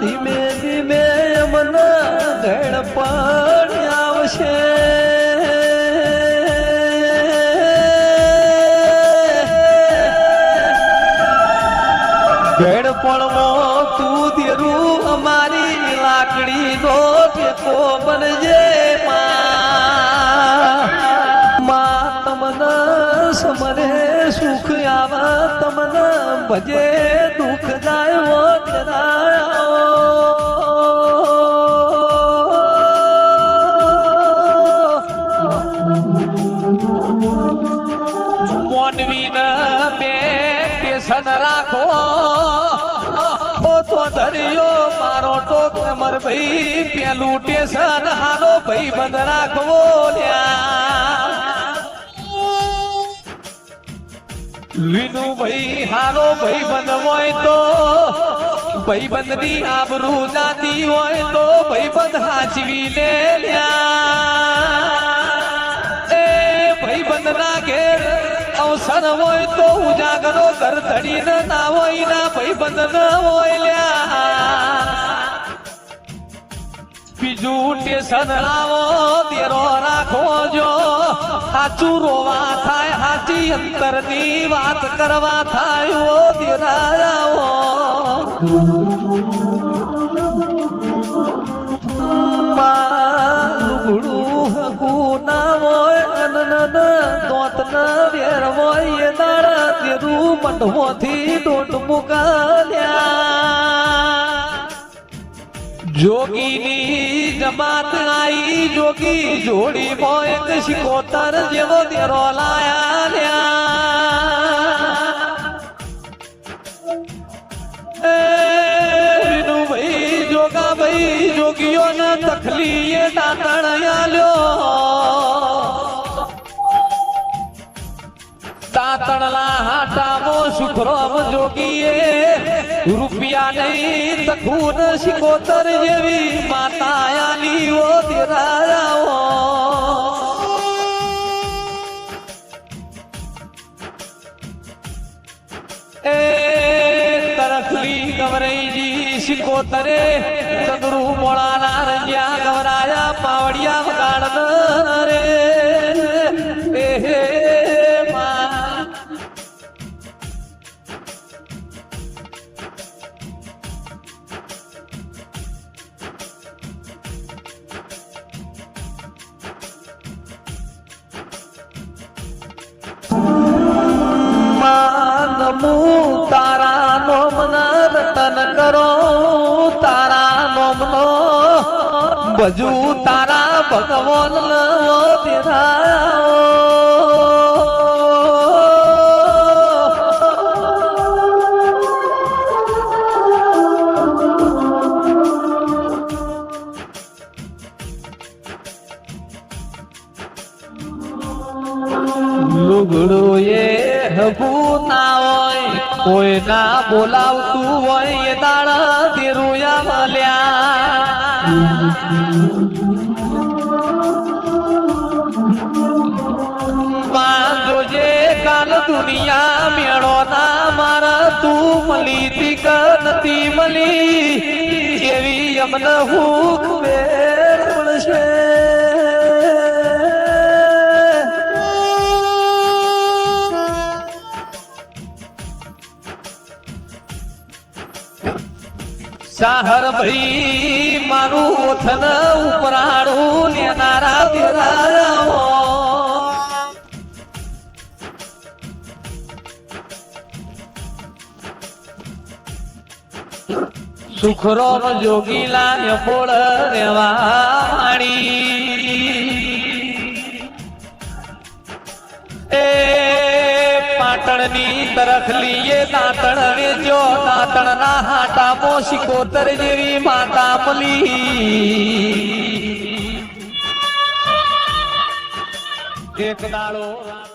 ધીમે ધીમે મને ઘેડ પણ આવશે ઘેડ પણ તું દેરું અમારી લાકડી નો ટેકો બનજે માં તમને સમરે સુખ આવે તમને ભજે દુઃખ જાય મોનવી બે ટેશન રાખો તો ધર્યો મારો ટોક નંબર ભાઈ પેલું ટેશન હાલો ભાઈ બંધ રાખવો વિનુ ભાઈ હાલો ભાઈ બંધ હોય તો ભાઈ બંધ ની આબરૂ જાતી હોય તો ભાઈ બંધ હાચવી લે ભાઈ બંધ ના ઘેર અવસર હોય તો ઉજાગરો ઘર ધડીને ના હોય ના ભાઈ બંધ ન હોય બીજું ટેશન લાવો દેરો રાખો જો સાચું રોવા થાય સાચી અંતર ની વાત કરવા થાય ઓ દેરાવો ના હોય દોત ના વેર હોય એ દાડા તેરું મંડવોથી દોટ મુકાલ્યા જોગીની જમાત આઈ જોગી જોડી મોય શિકોતર જેવો દેરો લાયા વિનુ ભાઈ જોગા ભાઈ જોગીઓ ને તખલી એ દાતણ આલ્યો તાતણલા હાટામો સુખરોમ જોગીએ રૂપિયા નહીં તખૂન શિકોતર જેવી માતા આલી ઓ દેરાવો એ તરખલી ગવરઈજી શિકોતરે ચંદ્રુ મોળાના રંજ્યા ગવરાયા પાવડિયા વગાડન રે તારા નોમ રતન કરો તારા નોમ નો બજુ તારા ભગવાન લુગડો એ હબુ ના હોય કોઈ ના બોલાવતું હોય એ દાડા દેરુયા મળ્યા જોજે કાલ દુનિયા મેળો ના મારા તું મળી તી કે નથી મળી એવી અમને હુક બેર મળશે સાહર ભાઈ મારું ઓથન ઉપરાડું લેનારા દેરાવો સુખરો જોગીલા ને પોળ રેવાણી પાટણની તરખલી એ દાંતણ વેચ્યો દાંતણ ના હાટા શિકોતર જેવી માતા મળી એક દાડો